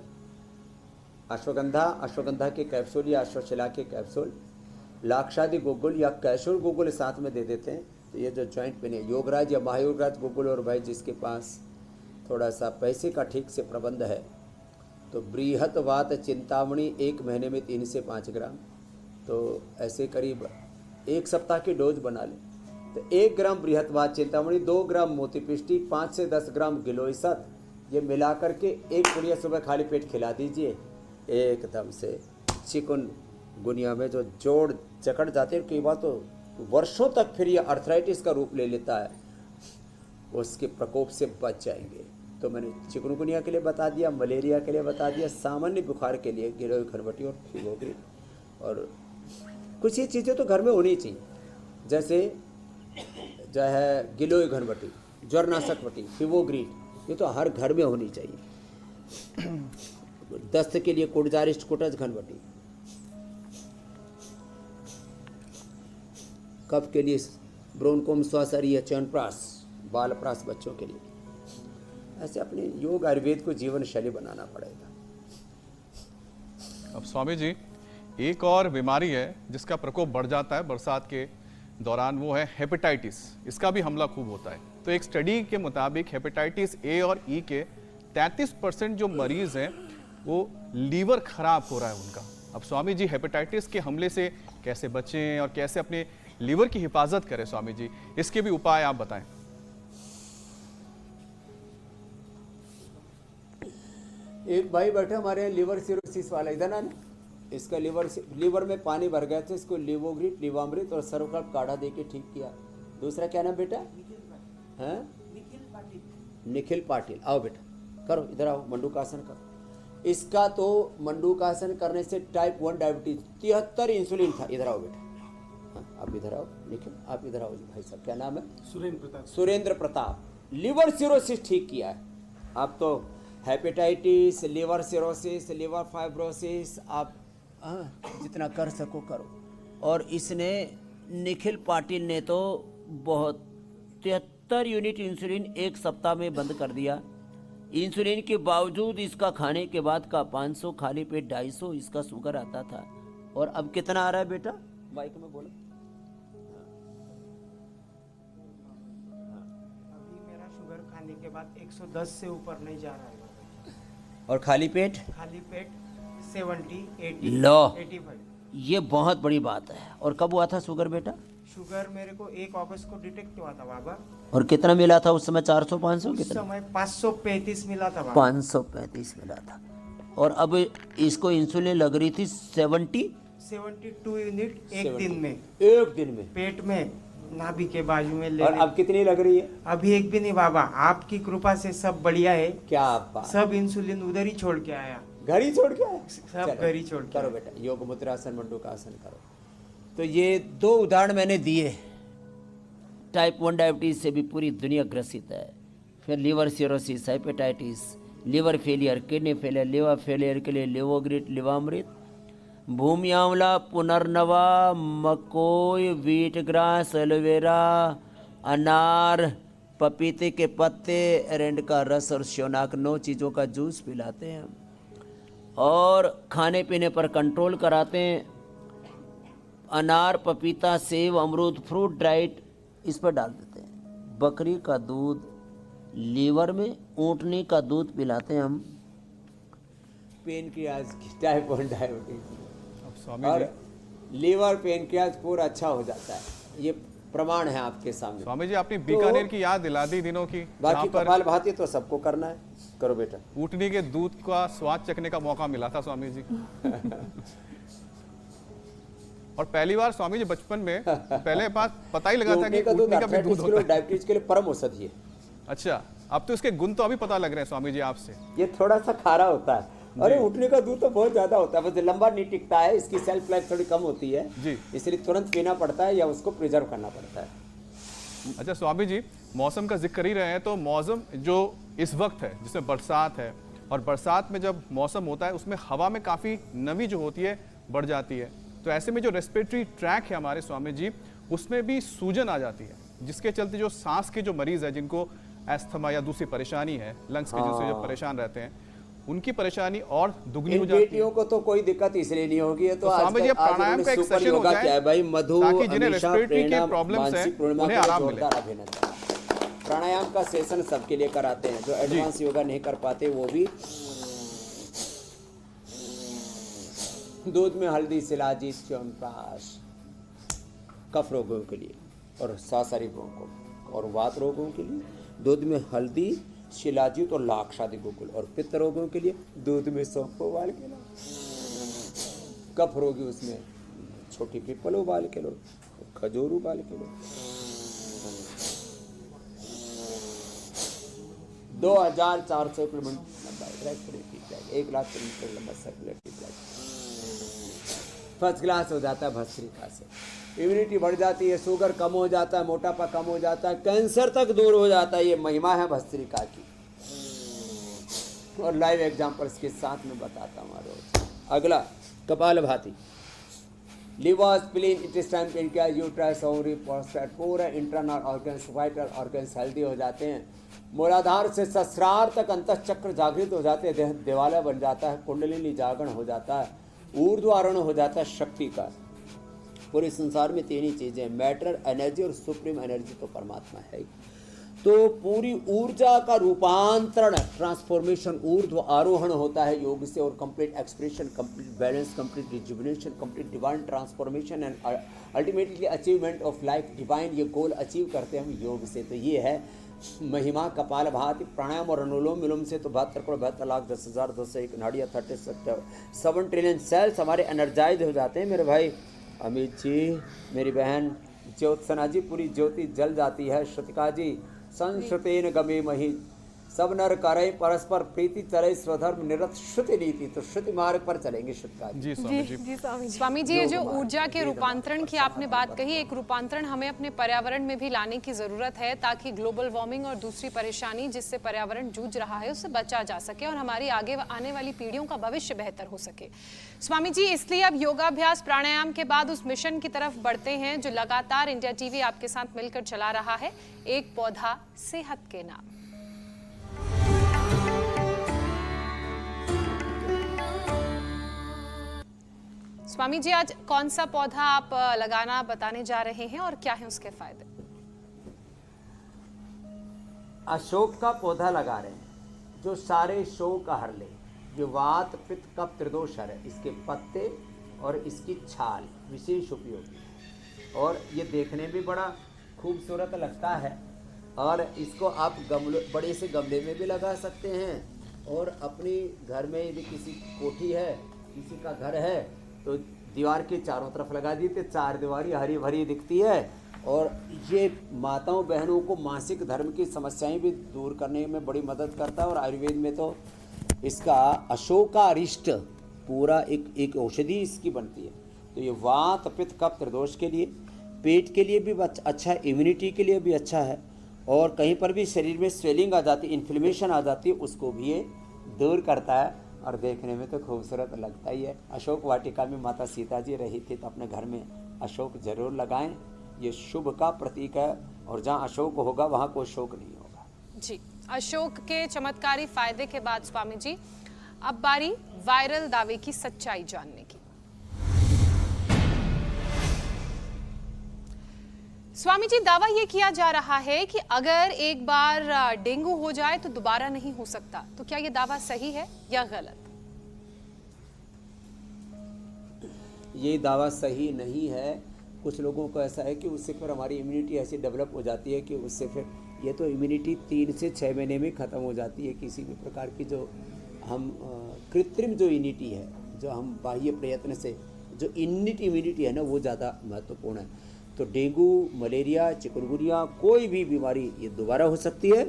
अश्वगंधा के कैप्सूल या अश्वशिला के कैप्सूल, लाक्षादि गुग्गल या कैशोर गुग्गल साथ में दे देते हैं। तो ये जो जॉइंट पेन है, योगराज या महायोगराज गुग्गल, और भाई जिसके पास थोड़ा सा पैसे का ठीक से प्रबंध है तो बृहतवात चिंतामणि 1 महीने में 3 से 5 ग्राम, तो ऐसे करीब 1 सप्ताह की डोज बना लें। तो 1 ग्राम बृहतवात चिंतामणि, 2 ग्राम मोतीपिष्टी, 5 से 10 ग्राम गिलोयसत, ये मिला करके 1 पुड़िया सुबह खाली पेट खिला दीजिए। एकदम से चिकनगुनिया में जो जोड़ जकड़ जाते हैं, कई बार तो वर्षों तक फिर ये अर्थराइटिस का रूप ले लेता है, उसके प्रकोप से बच जाएंगे। तो मैंने चिकनगुनिया के लिए बता दिया, मलेरिया के लिए बता दिया, सामान्य बुखार के लिए गिलोय घनवटी और फिवोग्रिड। और कुछ ये चीज़ें तो घर में होनी चाहिए, जैसे जो है गिलोय घनवटी, ज्वरनाशक वटी, फिवोग्रिड, ये तो हर घर में होनी चाहिए। दस्त के लिए कोडजारिस्ट कोटज घनवटी, कफ के लिए ब्रोनकोम स्वासरी या च्यवनप्राश, बालप्राश बच्चों के लिए। ऐसे अपने योग आयुर्वेद को जीवन शैली बनाना पड़ेगा। अब स्वामी जी, एक और बीमारी है जिसका प्रकोप बढ़ जाता है बरसात के दौरान, वो है हेपेटाइटिस। इसका भी हमला खूब होता है। तो एक स्टडी के मुताबिक हेपेटाइटिस ए और ई के 33% जो मरीज हैं वो लीवर खराब हो रहा है उनका। अब स्वामी जी, हेपेटाइटिस के हमले से कैसे बचें और कैसे अपने लीवर की हिफाजत करें स्वामी जी, इसके भी उपाय आप बताएं। एक भाई बैठे हमारे यहाँ लीवर सिरोसिस वाला, इधर ना, इसका लीवर में पानी भर गया था, इसको लिवोग्रिट, लिवामृत और सर्वकल्प काढ़ा दे के ठीक किया। दूसरा क्या नाम बेटा? हैं? निखिल पाटिल, आओ बेटा करो, इधर आओ, मंडूकासन करो। इसका तो मंडूकासन करने से टाइप 1 डायबिटीज 73 इंसुलिन था। इधर आओ बेटा, हाँ, आप इधर आओ निखिल, आप इधर आओ जी भाई साहब, क्या नाम है? सुरेंद्र प्रताप। लिवर सिरोसिस ठीक किया है। आप तो hepatitis, liver cirrhosis, liver fibrosis, आप जितना कर सको करो। और इसने निखिल पाटिल ने तो बहुत 73 यूनिट इंसुलिन एक सप्ताह में बंद कर दिया। इंसुलिन के बावजूद इसका खाने के बाद का 500, खाली पेट 250 इसका शुगर आता था। और अब कितना आ रहा है बेटा? माइक में बोलो। अभी मेरा शुगर खाने के बाद 110 से ऊपर नहीं जा रहा है। और खाली पेट? खाली पेट 70, 80, लो 85। ये बहुत बड़ी बात है। और कब हुआ था शुगर बेटा? शुगर मेरे को 1 अगस्त को डिटेक्ट हुआ था बाबा। और कितना मिला था उस समय? 400 500 उस कितना? समय 535 मिला था बाबा। 535 मिला था। और अब इसको इंसुलिन लग रही थी 72 यूनिट एक दिन में, एक दिन में पेट में, नाभि के बाजू में ले और अब कितनी लग रही है? अभी एक भी नहीं बाबा, आपकी कृपा से सब बढ़िया है। क्या बात, सब इंसुलिन उधर ही छोड़ के आया, घर ही छोड़ के आए? सब घर ही छोड़ के करो आया। बेटा, योग मुद्रासन, मंडूकासन करो। तो ये 2 उदाहरण मैंने दिए। टाइप 1 डायबिटीज से भी पूरी दुनिया ग्रसित है। फिर liver cirrhosis, hepatitis, liver failure, kidney failure, liver failure के लिए लिवोग्रिट, लिवामृत, भूमि आंवला, पुनर्नवा, मकोई, व्हीट ग्रास, एलोवेरा, अनार, पपीते के पत्ते, एरेंड का रस और श्योनाक, 9 चीज़ों का जूस पिलाते हैं हम। और खाने पीने पर कंट्रोल कराते हैं। अनार, पपीता, सेब, अमरूद, फ्रूट ड्राइट इस पर डाल देते हैं। बकरी का दूध लीवर में, ऊँटनी का दूध पिलाते हैं हम। पेनक्रियाज की टाइप 1 डायबिटीज अब स्वामी और जी, लीवर पेनक्रियाज पूरा अच्छा हो जाता है। ये प्रमाण है आपके सामने। स्वामी जी आपने बीकानेर की याद दिला दी दिनों की, बाकी जहाँ पर कपालभाति तो सबको करना है। करो बेटा। ऊँटनी के दूध का स्वाद चखने का मौका मिला था स्वामी जी। और पहली बार स्वामी जी बचपन में पहले बात पता ही लगा था कि ऊँटनी का ऊँटनी का भी आर्थराइटिस दूध के होता लिए, है। डायबिटीज के लिए परम औषधि है। अच्छा, अब तो इसके गुण तो अभी पता लग रहे हैं स्वामी जी आपसे। ये थोड़ा सा खारा होता है। अरे ऊँटनी का दूध तो बहुत ज्यादा होता है, बस लंबा नहीं टिकता है, इसकी सेल्फ लाइफ थोड़ी कम होती है जी। इसलिए तुरंत पीना पड़ता है या उसको प्रिजर्व करना पड़ता है। अच्छा स्वामी जी, मौसम का जिक्र कर ही रहे हैं, तो मौसम जो इस वक्त है जिसमें बरसात है, और बरसात में जब मौसम होता है उसमें हवा में काफ़ी नमी जो होती है बढ़ जाती है। तो ऐसे में जो रेस्पिरेटरी ट्रैक है हमारे स्वामी जी, उसमें भी सूजन आ जाती है, जिसके चलते जो सांस के जो मरीज है, जिनको एस्थमा या दूसरी परेशानी है, लंग्स की जिससे जो परेशान रहते हैं, उनकी परेशानी और दुगनी हो इन जाती है। बेटियों को तो कोई दिक्कत इसलिए नहीं होगी। ये तो तो स्वामी जी, अब प्राणायाम का एक सुपर सेशन हो योगा जाए, क्या है भाई, मधु, ताकि जिन्हें अमीषा, रेस्पिरेटरी के प्रेरणा, प्रॉब्लम्स हैं, मानसिक पूर्णिमा उन्हें को आराम मिले। जोरदार अभिनंदन। प्राणायाम का सेशन सबके लिए कराते हैं, जो एडवांस योगा नहीं कर पाते वो भी। दूध में हल्दी, शिलाजीत, च्यवनप्राश, कफ रोगों के लिए और सांसारिक रोगों को, और वात रोगों के लिए दूध में हल्दी, शिलाजीत और लाक्षादि गोकुल, और पित्त रोगों के लिए दूध में सौंफ उबाल के लो। कफ रोगी उसमें छोटी पीपल उबाल के लो, खजूर उबाल के लो। 2400 किलोमीटर लंबा रेस्पिरेटरी ट्रैक, 1 लाख किलोमीटर लंबा सर्कुलेटरी ट्रैक, फर्स्ट क्लास हो जाता है भस्त्रिका से। इम्यूनिटी बढ़ जाती है, शुगर कम हो जाता है, मोटापा कम हो जाता है, कैंसर तक दूर हो जाता है। ये महिमा है भस्त्रिका की, और लाइव एग्जांपल्स के साथ में बताता हूँ रोज। अगला kapalbhati, liver, spleen, intestine, pancreas, uterus, ovary, prostate, पूरे internal organs, vital organs healthy हो जाते हैं। मूलाधार से सहस्रार तक अंतःचक्र जागृत हो जाते हैं, देह दिवाला बन जाता है, कुंडलिनी जागरण हो जाता है, ऊर्ध्वारण हो जाता है शक्ति का। पूरे संसार में 3 ही चीज़ें, मैटर, एनर्जी और सुप्रीम एनर्जी तो परमात्मा है ही। तो पूरी ऊर्जा का रूपांतरण, ट्रांसफॉर्मेशन, ऊर्ध्व आरोहण होता है योग से, और complete expression, complete balance, complete rejuvenation, complete divine transformation and ultimately achievement of life divine, ये गोल अचीव करते हैं हम योग से। तो ये है महिमा कपालभाति। प्राणायाम और अनुलोम विलोम से तो 72,10,10,201 नाड़ियाँ, 7 ट्रिलियन सेल्स हमारे एनर्जाइज हो जाते हैं। मेरे भाई अमित जी, मेरी बहन ज्योत्सना जी, पूरी ज्योति जल जाती है। श्रुतिका जी, संश्रुतेन गमे मही सब नर करे परस्पर प्रीति चले स्वधर्म निरत श्रुति नीति। तो श्रुति मार्ग पर चलेंगे शुद्ध जी स्वामी जी। जी स्वामी जी। स्वामी जी, ये जो ऊर्जा के रूपांतरण की आपने बात कही, एक रूपांतरण हमें अपने पर्यावरण में भी लाने की जरूरत है ताकि ग्लोबल वार्मिंग और दूसरी परेशानी जिससे पर्यावरण जूझ रहा है उससे बचा जा सके और हमारी आगे आने वाली पीढ़ियों का भविष्य बेहतर हो सके। स्वामी जी, इसलिए अब योगाभ्यास प्राणायाम के बाद उस मिशन की तरफ बढ़ते हैं जो लगातार इंडिया टीवी आपके साथ मिलकर चला रहा है, एक पौधा सेहत के नाम। स्वामी जी, आज कौन सा पौधा आप लगाना बताने जा रहे हैं और क्या है उसके फायदे? अशोक का पौधा लगा रहे हैं जो सारे शोक हर ले, जो वात पित्त कफ त्रिदोष हर है। इसके पत्ते और इसकी छाल विशेष उपयोगी है और ये देखने में बड़ा खूबसूरत लगता है। और इसको आप बड़े से गमले में भी लगा सकते हैं और अपनी घर में यदि किसी कोठी है, किसी का घर है तो दीवार के चारों तरफ लगा दी तो चार दीवारी हरी भरी दिखती है। और ये माताओं बहनों को मासिक धर्म की समस्याएं भी दूर करने में बड़ी मदद करता है। और आयुर्वेद में तो इसका अशोकारिष्ट पूरा एक औषधि इसकी बनती है। तो ये वात पित्त कफ त्रिदोष के लिए, पेट के लिए भी अच्छा, इम्यूनिटी के लिए भी अच्छा है। और कहीं पर भी शरीर में स्वेलिंग आ जाती, इन्फ्लेमेशन आ जाती है, उसको भी ये दूर करता है और देखने में तो खूबसूरत लगता ही है। अशोक वाटिका में माता सीता जी रही थी तो अपने घर में अशोक जरूर लगाएं, ये शुभ का प्रतीक है और जहाँ अशोक होगा वहाँ कोई शोक नहीं होगा। जी, अशोक के चमत्कारी फायदे के बाद स्वामी जी, अब बारी वायरल दावे की सच्चाई जानने की। स्वामी जी, दावा ये किया जा रहा है कि अगर एक बार डेंगू हो जाए तो दोबारा नहीं हो सकता, तो क्या ये दावा सही है या गलत? ये दावा सही नहीं है। कुछ लोगों को ऐसा है कि उससे फिर हमारी इम्यूनिटी ऐसी डेवलप हो जाती है कि उससे फिर ये तो इम्यूनिटी 3 से 6 महीने में ख़त्म हो जाती है। किसी भी प्रकार की जो हम कृत्रिम जो इम्यूनिटी है, जो हम बाह्य प्रयत्न से जो इन्निट इम्यूनिटी है ना, वो ज़्यादा महत्वपूर्ण है। तो डेंगू, मलेरिया, चिकनगुनिया, कोई भी बीमारी ये दोबारा हो सकती है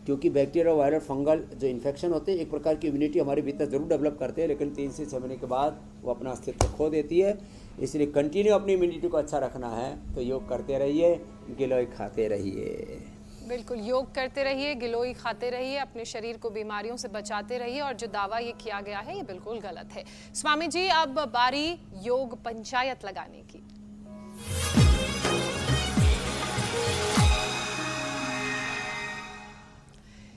क्योंकि बैक्टीरिया, वायरल, फंगल जो इन्फेक्शन होते हैं एक प्रकार की इम्यूनिटी हमारे भीतर जरूर डेवलप करते हैं, लेकिन 3 से 6 महीने के बाद वो अपना अस्तित्व खो देती है। इसलिए कंटिन्यू अपनी इम्यूनिटी को अच्छा रखना है तो योग करते रहिए, गिलोय खाते रहिए। बिल्कुल, योग करते रहिए, गिलोई खाते रहिए, अपने शरीर को बीमारियों से बचाते रहिए और जो दावा ये किया गया है ये बिल्कुल गलत है। स्वामी जी, अब बारी योग पंचायत लगाने की।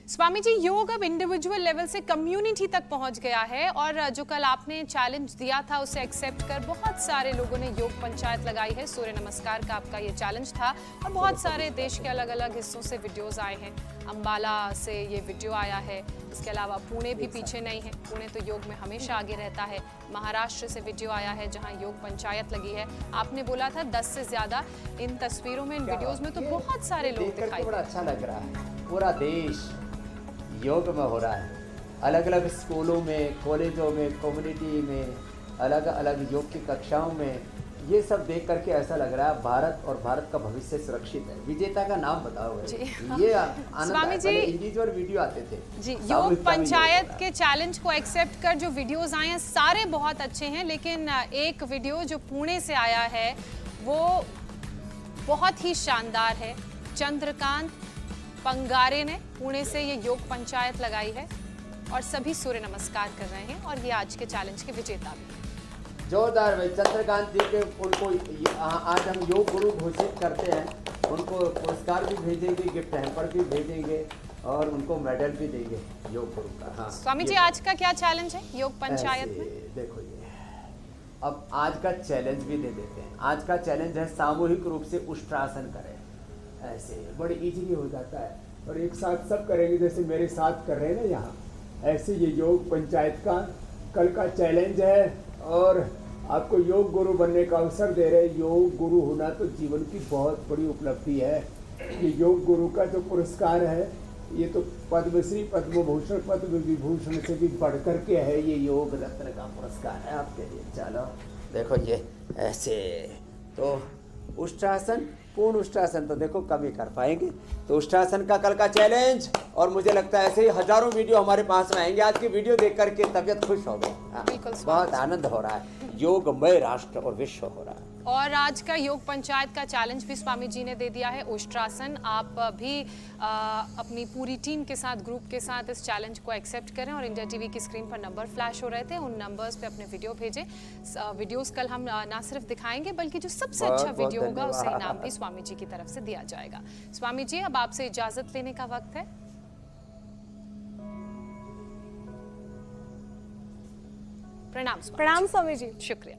स्वामी जी, योग अब इंडिविजुअल लेवल से कम्युनिटी तक पहुंच गया है और जो कल आपने चैलेंज दिया था उसे एक्सेप्ट कर बहुत सारे लोगों ने योग पंचायत लगाई है। सूर्य नमस्कार का आपका ये चैलेंज था और बहुत सारे देश के अलग अलग हिस्सों से वीडियोस आए हैं। अंबाला से ये वीडियो आया है, इसके अलावा पुणे भी पीछे नहीं है, पुणे तो योग में हमेशा आगे रहता है। महाराष्ट्र से वीडियो आया है जहाँ योग पंचायत लगी है। आपने बोला था 10 से ज्यादा, इन तस्वीरों में, इन वीडियोज में तो बहुत सारे लोग दिखाई बड़ा अच्छा लग रहा है। पूरा देश योग में हो रहा है, अलग अलग स्कूलों में, कॉलेजों में, कम्युनिटी में, अलग अलग योग की कक्षाओं में। ये सब देख करके ऐसा लग रहा है भारत और भारत का भविष्य सुरक्षित है। विजेता का नाम बताओ जी। ये आनंद स्वामी है। जी, इंडिविजुअल वीडियो आते थे जी, योग सामूहिकता में पंचायत योग के चैलेंज को एक्सेप्ट कर जो वीडियोस आए हैं सारे बहुत अच्छे हैं, लेकिन एक वीडियो जो पुणे से आया है वो बहुत ही शानदार है। चंद्रकांत पंगारे ने पुणे से ये योग पंचायत लगाई है और सभी सूर्य नमस्कार कर रहे हैं और ये आज के चैलेंज के विजेता भी। जोरदार भाई, चंद्रकांत जी के उनको आज हम योग गुरु घोषित करते हैं। उनको पुरस्कार भी भेजेंगे, गिफ्ट हैम्पर भी भेजेंगे और उनको मेडल भी देंगे योग गुरु का। हाँ स्वामी जी, आज का क्या चैलेंज है योग पंचायत में? देखो ये अब आज का चैलेंज भी दे देते हैं। आज का चैलेंज है सामूहिक रूप से उष्ट्रासन करें। ऐसे बड़ी इजीली हो जाता है और एक साथ सब करेंगे जैसे मेरे साथ कर रहे हैं ना यहाँ, ऐसे ये योग पंचायत का कल का चैलेंज है और आपको योग गुरु बनने का अवसर दे रहे। योग गुरु होना तो जीवन की बहुत बड़ी उपलब्धि है। ये योग गुरु का जो पुरस्कार है ये तो पद्मश्री, पद्म भूषण, पद्म विभूषण से भी बढ़ कर के है। ये योग रत्न का पुरस्कार है आपके लिए। चलो देखो ये ऐसे तो उष्ट्रासन पूर्ण उष्ट्रासन तो देखो कम ही कर पाएंगे। तो उष्ट्रासन का कल का चैलेंज, और मुझे लगता है ऐसे ही हजारों वीडियो हमारे पास में आएंगे। आज की वीडियो देख करके तबीयत खुश हो गई। हाँ, बिल्कुल स्वामी बहुत आनंद हो रहा है। योगमय राष्ट्र और विश्व हो रहा है। और आज का योग पंचायत का चैलेंज भी स्वामी जी ने दे दिया है, उष्ट्रासन। आप भी अपनी पूरी टीम के साथ, ग्रुप के साथ इस चैलेंज को एक्सेप्ट करें। और इंडिया टीवी की स्क्रीन पर नंबर फ्लैश हो रहे थे, उन नंबर्स पे अपने वीडियो भेजें। वीडियोस कल हम ना सिर्फ दिखाएंगे बल्कि जो सबसे बहुत अच्छा बहुत वीडियो होगा उसे धन्यवाद। इनाम भी स्वामी जी की तरफ से दिया जाएगा। स्वामी जी, अब आपसे इजाजत लेने का वक्त है। प्रणाम स्वामी जी। शुक्रिया।